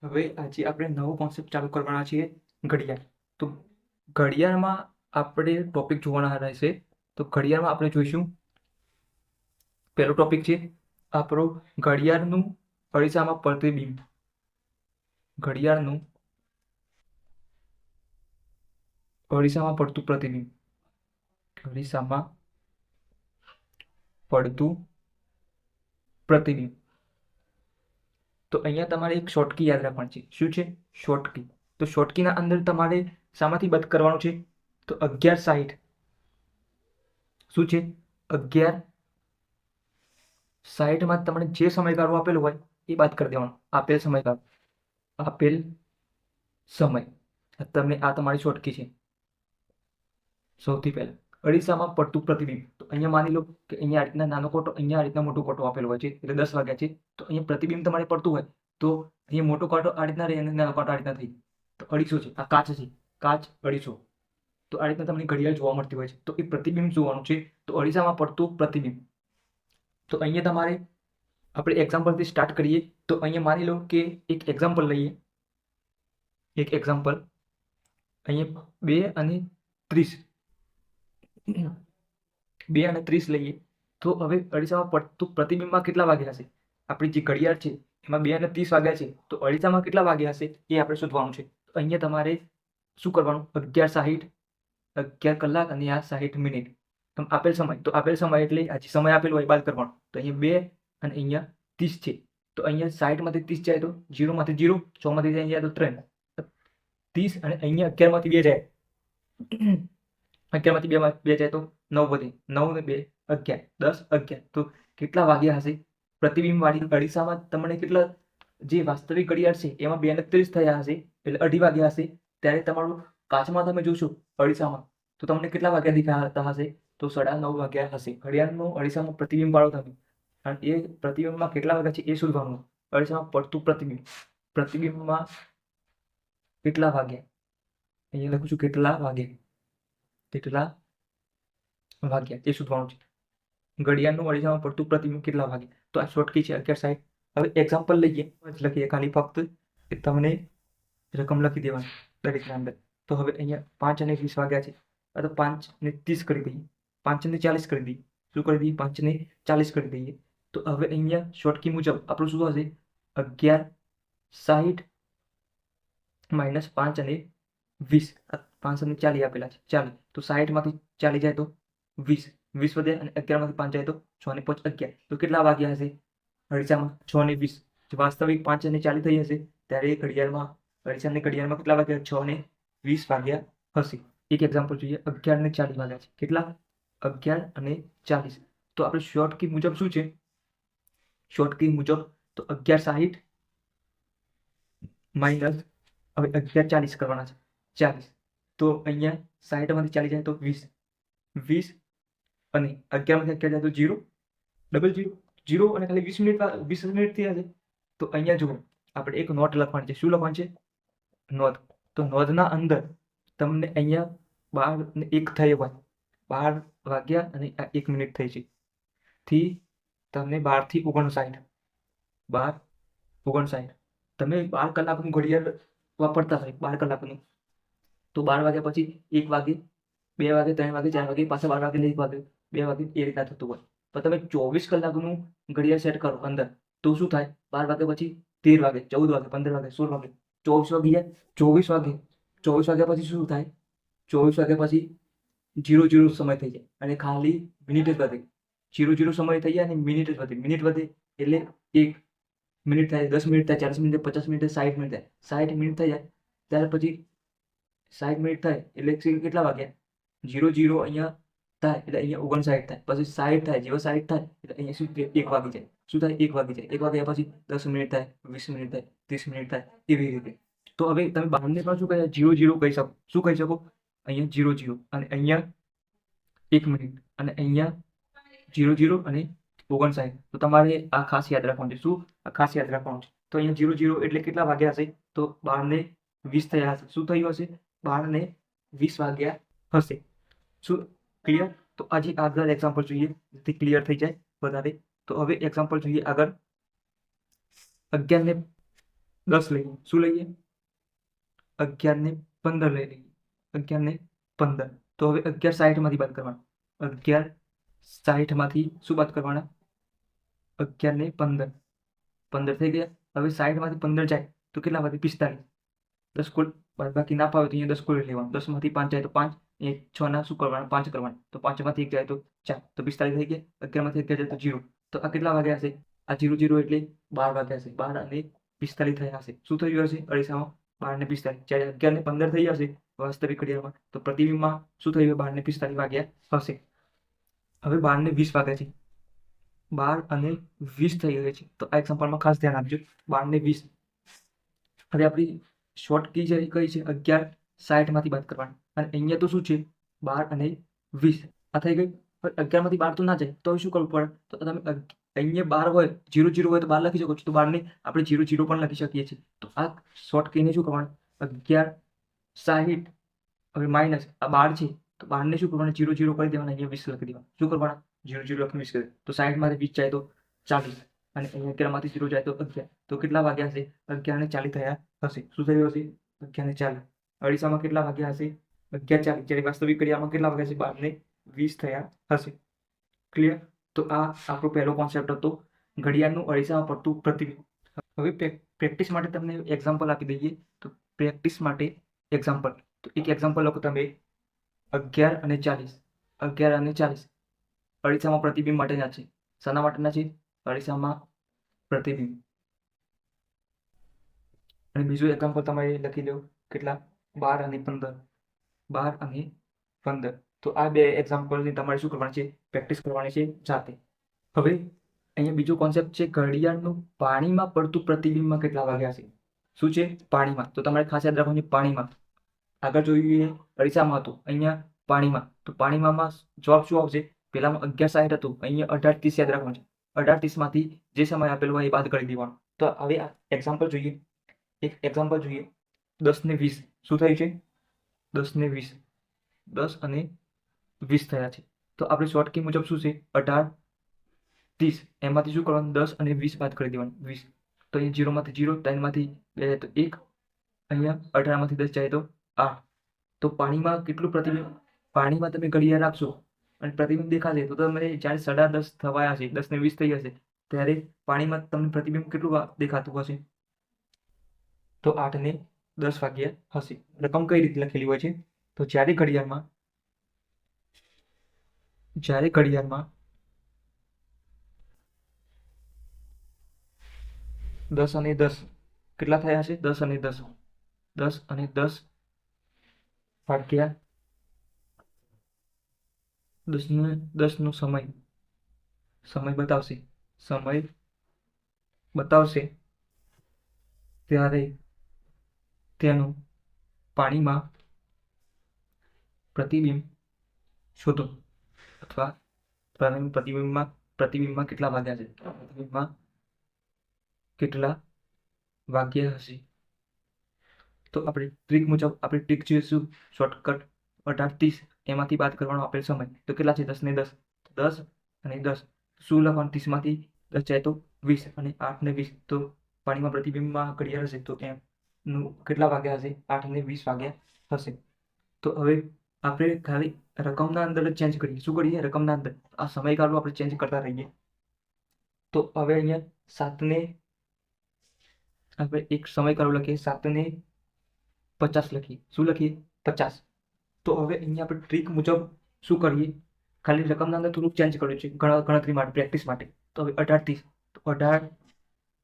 હવે આજે આપણે નવો કોન્સેપ્ટ ચાલુ કરવાના છીએ, ઘડિયાળ. તો ઘડિયાળમાં આપણે ટોપિક જોવાના રહેશે. તો ઘડિયાળમાં આપણે જોઈશું, પહેલો ટોપિક છે આપણો ઘડિયાળનું અરીસામાં પ્રતિબિંબ. ઘડિયાળનું અરીસામાં પડતું પ્રતિબિંબ. અરીસામાં પડતું પ્રતિબિંબ. તો અહીંયા તમારે એક શોર્ટકી યાદ રાખવાની છે. શું છે? શોર્ટકી. તો શોર્ટકીના અંદર તમારે શામાંથી બંધ કરવાનું છે? તો 11:60. શું છે? 11:60માં તમને જે સમયગાળો આપેલો હોય એ બાદ કરી દેવાનો. આપેલ સમયગાળો, આપેલ સમય. તમને આ તમારી શોર્ટકી છે. સૌથી પહેલા અરીસામાં પડતું પ્રતિબિંબ. તો અહીંયા માની લો કે અહીંયા આ રીતના નાનો કોટો, અહીંયા આ રીતના મોટો કોટો આપેલો હોય છે, એટલે 10 વાગ્યા છે. તો અહીંયા પ્રતિબિંબ તમારે પડતું હોય તો અહીંયા મોટો કાંટો આ રીતના રહે અને નાનો કાંટો આ રીતના થઈ. તો 250 છે. આ કાચ છે, કાચ 250. તો આ રીતના તમને ઘડિયાળ જોવા મળતી હોય છે. તો એ પ્રતિબિંબ જોવાનું છે. તો અરીસામાં પડતું પ્રતિબિંબ. તો અહીંયા તમારે આપણે એક્ઝામ્પલથી સ્ટાર્ટ કરીએ. તો અહીંયા માની લો કે એક એક્ઝામ્પલ લઈએ. એક એક્ઝામ્પલ અહીંયા 2 અને 30. 2 અને 30 લઈએ. તો હવે અરીસામાં પડતું પ્રતિબિંબમાં કેટલા વાગ્યા હશે? આપણી જે ઘડિયાળ છે એમાં 2 અને 30 વાગ્યા છે. તો અરીસામાં કેટલા વાગ્યા હશે એ આપણે શોધવાનું છે. તો અહીંયા તમારે શું કરવાનું? 11:60, 11 કલાક અને આ 60 મિનિટ. તો આપેલ સમય, તો આપેલ સમય એટલે આ જે સમય આપેલો હોય એ બાદ કરવાનો. તો અહીંયા 2 અને અહીંયા 30 છે. તો અહીંયા 60માંથી 30 જાય તો 0માંથી 0, 6 માંથી જાય તો 3, 30 અને અહીંયા 11માંથી 2 જાય. 11માંથી 2 જાય તો 9 વધે. 9 ને 2 11, 10, 11. તો કેટલા વાગ્યા હશે? પ્રતિબિંબ વાળી અરીસામાં તમને કેટલા, જે વાસ્તવિક ઘડિયાળ છે એમાં 2 ને 30 થયા હશે એટલે 2:30 વાગ્યા હશે. ત્યારે તમારું કાચમાં તમે જોશો અરીસામાં તો તમને કેટલા વાગ્યા દેખાતા હશે? તો 9:30 વાગ્યા હશે. ઘડિયાળનું અરીસામાં પ્રતિબિંબ વાળો તમે, અને એ પ્રતિબિંબમાં કેટલા વાગ્યા છે એ શોધવાનું. અરીસામાં પડતું પ્રતિબિંબ, પ્રતિબિંબમાં કેટલા વાગ્યા, અહીંયા લખું છું કેટલા વાગ્યા, કેટલા વાગ્યા એ શોધવાનું છે. ઘડિયાળનું અરીસામાં પડતું પ્રતિબિંબ કેટલા વાગ્યા. તો આ શોર્ટકી છે 11:60. હવે એક્ઝામ્પલ લઈએ, લખીએ ખાલી ફક્ત કે તમને રકમ લખી દેવાની દરેકના અંદર. તો હવે અહીંયા 5 અને 20 વાગ્યા છે. તો 5 ને 30 કરી દઈએ, 5 ને 40 કરી દઈએ. શું કરી દઈએ? 5 ને 40 કરી દઈએ. તો હવે અહીંયા શોર્ટકી મુજબ આપણું શું હશે? 11:60 માઇનસ 5 અને 20. 5 અને 40 આપેલા છે, 40. તો 60માંથી 40 જાય તો 20, 20 વધે અને 11માંથી 5 જાય તો 6 ને 5 11. તો કેટલા વાગ્યા હશે અરીસામાં? 6 ને 20. વાસ્તવિક 5 અને 40 થઈ હશે ત્યારે ઘડિયાળમાં, અરીસાની ઘડિયાળમાં કેટલા વાગ્યા? 6 ને 20 વાગ્યા હશે. એક એક્ઝામ્પલ જોઈએ. 11 ને 40 વાગ્યા છે. કેટલા? 11 અને 40. તો આપણે શોર્ટકી મુજબ શું છે? શોર્ટકી મુજબ તો 11:60 માઇનસ, હવે 11:40 કરવાના છે, 40. તો અહીંયા 60માંથી 40 જાય તો 20, 20 અને 11માંથી 11 જાય તો 0, ડબલ 0, 0 અને ખાલી 20 મિનિટ, 20 મિનિટ થયા છે. તો અહીંયા જુઓ, આપણે એક નોટ લખવાની છે. શું લખવાનું છે? નોંધ. તો નોંધના અંદર તમને અહીંયા 12 ને 1 થયો હોય, 12 વાગ્યા અને 1 મિનિટ થઈ છે. થી તમને 12 થી 59, 12, 59. તમે 12 કલાકનું ઘડિયાળ વાપરતા હોય, 12 કલાકનું, તો 12 વાગ્યા પછી 1 વાગે, 2 વાગે, 3 વાગે, 4 વાગે, પાછા 12 વાગે, 1 વાગે, 2 વાગે, એ રીતના થતું હોય. પણ તમે 24 કલાકનું ઘડિયાળ સેટ કરો અંદર, તો શું થાય? 12 વાગ્યા પછી 13 વાગે, 14 વાગે, 15 વાગે, 16 વાગે, 24 વાગી જાય. 24 વાગે, 24 વાગ્યા પછી શું થાય? 24 વાગ્યા પછી 00 સમય થઈ જાય અને ખાલી મિનિટ જ વધે. 00 સમય થઈ જાય અને મિનિટ જ વધે. મિનિટ વધે એટલે 1 મિનિટ થાય, 10 મિનિટ થાય, 40 મિનિટ થાય, 50 મિનિટ થાય, 60 મિનિટ થાય. 60 મિનિટ થઈ જાય ત્યાર પછી 60 મિનિટ થાય એટલે કેટલા વાગ્યા? 00 અહીંયા થાય એટલે અહીંયા 59 થાય. પછી 60 થાય, જેવો 60 થાય એટલે અહીંયા શું 1 વાગી જાય. શું થાય? 1 વાગી જાય. 1 વાગ્યા પછી 10 મિનિટ થાય, 20 મિનિટ થાય, 30 મિનિટ થાય, એવી રીતે. તો હવે તમે બહારને પણ શું કહે? 00 કહી શકો. શું કહી શકો? અહીંયા 00 અને અહીંયા 1 મિનિટ અને અહીંયા 00 અને 59. તો તમારે આ ખાસ યાદ રાખવાનું છે. શું? આ ખાસ યાદ રાખવાનું છે. તો અહીંયા 00 એટલે કેટલા વાગ્યા હશે? તો 12 ને 20 થયા હશે. શું થયું હશે? 12 ને 20 વાગ્યા હશે. શું? ક્લિયર? તો આજે આગળ એક્ઝામ્પલ જોઈએ જેથી ક્લિયર થઈ જાય વધારે. તો હવે એક્ઝામ્પલ જોઈએ આગળ. 11 ને 10 લઈએ, શું લઈએ? 11 ને 15 લઈ લઈએ, 11 ને 15. તો હવે 11 60 બાદ કરવાના, 11 60 શું બાદ કરવાના? 11 ને 15, 15 થઈ ગયા. હવે 60 15 જાય તો કેટલા વધે? 45. 10 કુલ બાકી ના પાવે તો અહીંયા 10 કુલ લેવાનું. 10 માંથી 5 જાય તો 5, 6 ના શું કરવાના? 5 કરવાના. તો 5 માંથી 1 જાય તો 4, તો 45 થઈ ગયા. 11 માંથી 1 જાય તો 0. તો આ કેટલા વાગ્યા હશે? આ 0 0 એટલે 12 વાગ્યા હશે. 12 અને 45 થયા હશે. શું થયું હશે અરીસામાં? 12 ને 45. જ્યારે 11 ને 15 થઈ હશે વાસ્તવિક ઘડિયાળમાં, તો પ્રતિબિંબમાં શું થયું? 12 ને 45 વાગ્યા હશે. હવે 12 ને 20 વાગ્યા છે, 12 અને 20 થઈ ગયા છે. તો આ એક્ઝામ્પલમાં ખાસ ધ્યાન આપજો, 12 ને 20. હવે આપણી શોર્ટ કી છે કઈ છે? 11 60 બાદ કરવાની. અને અહીંયા તો શું છે? 12 અને 20 આ થઈ ગઈ. હવે 11 માંથી 12 તો ના જાય, તો હવે શું કરવું પડે? તો તમે અહીંયા 12 હોય, 0 0 હોય તો 12 લખી શકો છો, તો 12 ને આપણે 0 0 પણ લખી શકીએ છીએ. તો આ શોર્ટ કીને શું કરવાનું? 11 60, હવે માઇનસ આ 12 છે, તો 12 ને શું કરવાનું? 0 0 કરી દેવાના, અહીંયા 20 લખી દેવાના. શું કરવાના? 0 0 લખી 20 કરી. તો 60 માંથી 20 જાય તો 40, અને અહીંયા 11 માંથી 0 જાય તો 11. તો કેટલા વાગ્યા હશે? 11 ને 40 થયા હશે. શું થયું હશે? 11 ને 40. અરીસામાં કેટલા વાગ્યા હશે? 11:40. જ્યારે વાસ્તવિક ઘડિયાળમાં કેટલા વાગ્યા છે? 12 ને 20 થયા હશે. ક્લિયર? તો આ આપણો પહેલો કોન્સેપ્ટ હતો, ઘડિયાળનું અરીસામાં પડતું પ્રતિબિંબ. હવે પ્રેક્ટિસ માટે તમને એક્ઝામ્પલ આપી દઈએ. તો પ્રેક્ટિસ માટે એક્ઝામ્પલ, તો એક એક્ઝામ્પલ લખો તમે. 11 અને 40, 11 અને 40 અરીસામાં પ્રતિબિંબ માટેના છે. શાના માટેના છે? અરીસામાં પ્રતિબિંબ. અને બીજું એક્ઝામ્પલ તમે લખી લો, કેટલા? 12 અને 15, 12 અને 15. તો આ બે એક્ઝામ્પલની તમારે શું કરવાની છે? પ્રેક્ટિસ કરવાની છે જાતે. હવે અહીંયા બીજો કોન્સેપ્ટ છે, ઘડિયાળનું પાણીમાં પડતું પ્રતિબિંબમાં કેટલા વાગ્યા છે? શું છે? પાણીમાં. તો તમારે ખાસ યાદ રાખવાનું છે પાણીમાં. આગળ જોઈએ અરીસામાં હતું, અહીંયા પાણીમાં. તો પાણીમાં જવાબ શું આવશે? પેલામાં 11:60 હતું, અહીંયા 18:30 યાદ રાખવાનું છે. 18:30 માંથી જે સમય આપેલો હોય એ બાદ કરી દેવાનો. તો હવે આ એક્ઝામ્પલ જોઈએ, એક એક્ઝામ્પલ જોઈએ. 10 ને 20 શું થયું છે? 10 ને 20, 10 અને 20 થયા છે. તો આપણે શોર્ટ કી મુજબ શું છે? 18 30, એમાંથી શું કરવાનું? 10 અને 20 બાદ કરી દેવાનું, 20. તો અહીંયા 0 માંથી 0, 3 માંથી 2 જાય તો 1, અહીંયા 18 માંથી 10 જાય તો 8. તો પાણીમાં કેટલું પ્રતિબિંબ? પાણીમાં તમે ઘડિયાળ રાખશો અને પ્રતિબિંબ દેખાશે, તો તમે જ્યારે 10:30 થવાયા હશે, 10 ને 20 થઈ હશે, ત્યારે પાણીમાં તમને પ્રતિબિંબ કેટલું દેખાતું હશે? તો 8 ને 10 વાગ્યા હશે. રકમ કઈ રીતે લખેલી હોય છે? તો જ્યારે ઘડિયાળમાં 10 અને 10 કેટલા થયા છે? 10 અને 10, 10 અને 10 વાગ્યા, 10 નો સમય બતાવશે ત્યારે તેનું પાણીમાં પ્રતિબિંબ શોધો, અથવા પ્રતિબિંબમાં કેટલા વાગ્યા છે? પ્રતિબિંબમાં કેટલા વાગ્યા હશે? તો આપણે ટ્રીક મુજબ આપણે ટ્રીક જોઈશું. શોર્ટકટ 18:30, એમાંથી બાદ કરવાનો આપેલ સમય. તો કેટલા છે? 10 ને 10, 10 અને 10 શું લખવાનું? 30 માંથી 10 જાય તો 20, અને 8 ને 20. તો પાણીમાં પ્રતિબિંબમાં ઘડિયાળ હશે, તો એમનું કેટલા વાગ્યા હશે? 8 ને 20 વાગ્યા હશે. તો હવે આપણે ખાલી રકમના અંદર જ ચેન્જ કરીએ. શું કરીએ? રકમના અંદર આ સમયગાળો આપણે ચેન્જ કરતા રહીએ. તો હવે અહીંયા 7 ને આપણે એક સમયગાળો લખીએ, 7 ને 50 લખીએ. શું લખીએ? 50. તો હવે અહીંયા આપણે ટ્રીક મુજબ શું કરીએ? ખાલી રકમના અંદર થોડુંક ચેન્જ કર્યું છે ગણતરી માટે, પ્રેક્ટિસ માટે. તો હવે 18 30, તો 18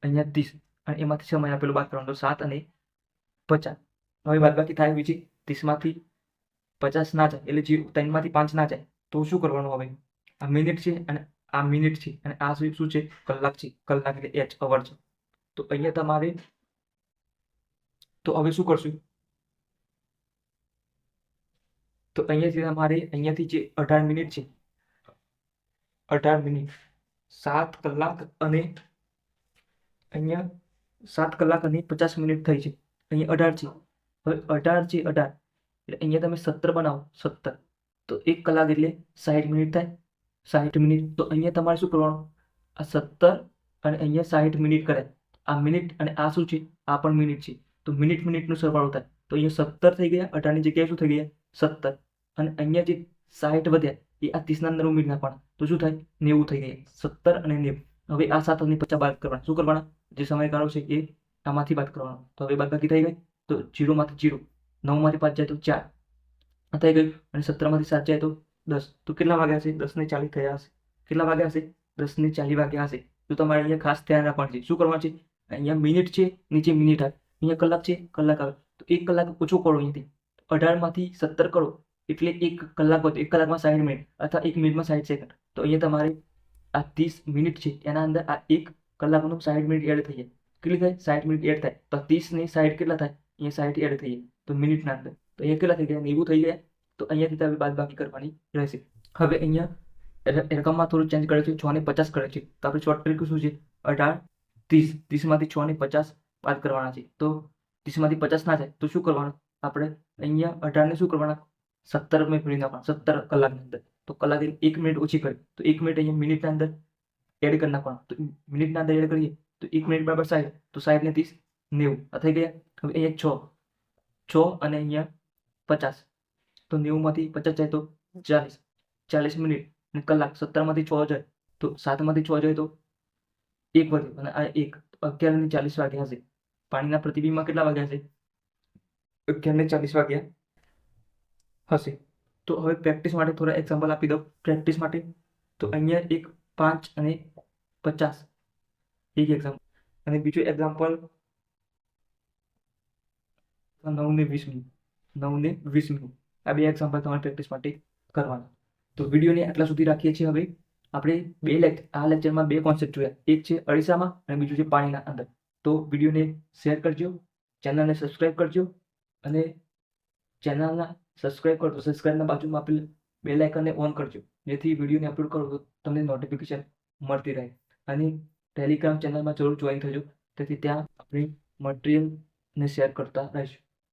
અહીંયા 30, અને એમાંથી સમય આપેલો બાદ કરવાનો, તો 7 અને 50. હવે બાદબાકી થાય બીજી, 30 માંથી 50 ના જાય, એટલે 3 માંથી 5 ના જાય, તો શું કરવાનું? હવે આ મિનિટ છે અને આ મિનિટ છે, અને આ શું છે? કલાક છે. કલાક એટલે h, અવર છે. તો અહીંયા તમારે, તો હવે શું કરશું? તો અહીંયાથી તમારે, અહીંયાથી જે 18 મિનિટ છે, 18 મિનિટ 7 કલાક અને અહીંયા 7 કલાક અને 50 મિનિટ થઈ છે. અહીંયા 18 છે. હવે 18 છે, 18 એટલે અહીંયા તમે 17 બનાવો, 17. તો 1 કલાક એટલે 60 મિનિટ થાય, 60 મિનિટ. તો અહીંયા તમારે શું કરવાનું? આ 17 અને અહીંયા 60 મિનિટ કરે, આ મિનિટ અને આ શું છે? આ પણ મિનિટ છે. તો મિનિટનો સરવાળો થાય તો અહીંયા 17 થઈ ગયા, 18ની જગ્યાએ શું થઈ ગયા? 17. અને અહીંયા જે 60 વધ્યા એ આ 30ના અંદર ઉમેરી નાખવાના તો શું થાય? 90 થઈ ગયા. 17 અને 90. હવે આ 7 અને 50 બાદ કરવાના. શું કરવાના? જે સમયગાળો છે એ આમાંથી બાદ કરવાનો. તો હવે બાદબાકી થઈ ગઈ તો 0 માંથી 0, 9 માંથી 5 જાય તો 4 આ થઈ ગયું, અને 17 માંથી 7 જાય તો 10. તો કેટલા વાગ્યા હશે? 10:40 થયા હશે. કેટલા વાગ્યા હશે? 10:40 વાગ્યા હશે. તો તમારે અહીંયા ખાસ ધ્યાન રાખવાનું છે. શું કરવાનું છે? અહીંયા મિનિટ છે, નીચે મિનિટ આવે, અહીંયા કલાક છે, કલાક આવે. તો 1 કલાક ઓછો કરો અહીંથી. 18 માંથી 17 કરો એટલે 1 કલાક વધે. 1 કલાકમાં 60 મિનિટ અથવા 1 મિનિટમાં 60 સેકન્ડ. તો અહીંયા તમારે આ 30 મિનિટ છે એના અંદર આ 1 કલાકનું 60 મિનિટ એડ થઈ જાય. કેટલી થાય? 60 મિનિટ એડ થાય. તો 30 ને 60 કેટલા થાય? અહીંયા 60 એડ થઈ જાય તો મિનિટના અંદર. તો અહીંયા કેટલા થઈ ગયા? 90 થઈ ગયા. તો અહીંયાથી તમે બાદબાકી કરવાની રહેશે. હવે અહીંયા રકમમાં થોડું ચેન્જ કરે છે, 6 ને 50 કરે છે. તો આપણે શોર્ટ ટ્રીક શું છે? 18, 30. 30માંથી 6 ને 50 બાદ કરવાના છે. તો 30માંથી 50 ના થાય તો શું કરવાનું? આપણે અહીંયા 18 ને શું કરવાના? 17 મેં ફેરવી નાખવાના. 17 કલાકની અંદર. તો કલાક 1 મિનિટ ઓછી કરી તો 1 મિનિટ અહીંયા મિનિટના અંદર એડ કરી નાખવાના. તો મિનિટના અંદર એડ કરીએ તો 1 મિનિટ બરાબર 60. તો 60 ને 30 90 આ થઈ ગયા. હવે અહીંયા 6 અને અહીંયા 50. તો 90માંથી 50 જાય તો 40 મિનિટ. અને કલાક 17માંથી 6 જાય તો 7માંથી 6 જાય તો 1 વધ્યો, અને આ 1 11 ને 40 વાગ્યા હશે. પાણીના પ્રતિબિંબમાં કેટલા વાગ્યા હશે? 11 ને 40 વાગ્યા હશે. તો હવે પ્રેક્ટિસ માટે થોડા એક્ઝામ્પલ આપી દઉં. પ્રેક્ટિસ માટે તો અહીંયા એક 5 અને 50 એક એક્ઝામ્પલ, અને બીજું એક્ઝામ્પલ 9 ને 20 મિનિટ. 9 ને 20 મિનિટ. આ બે એક્ઝામ્પલ તમારે પ્રેક્ટિસ માટે કરવાના. તો વિડીયોને આટલા સુધી રાખીએ છીએ. હવે આપણે આ લેક્ચરમાં 2 કોન્સેપ્ટ જોયા. એક છે અરીસામાં અને બીજું છે પાણીના અંદર. તો વિડીયોને શેર કરજો, ચેનલને સબસ્ક્રાઈબ કરજો, અને ચેનલના સબસ્ક્રાઈબ કરજો. સબસ્ક્રાઈબના બાજુમાં આપેલ બેલ આઇકનને ઓન કરજો, જેથી વિડીયોને અપલોડ કરો તો તમને નોટિફિકેશન મળતી રહે. અને ટેલિગ્રામ ચેનલમાં જરૂર જોઈન થજો, તેથી ત્યાં આપણે મટીરિયલને શેર કરતા રહીશું.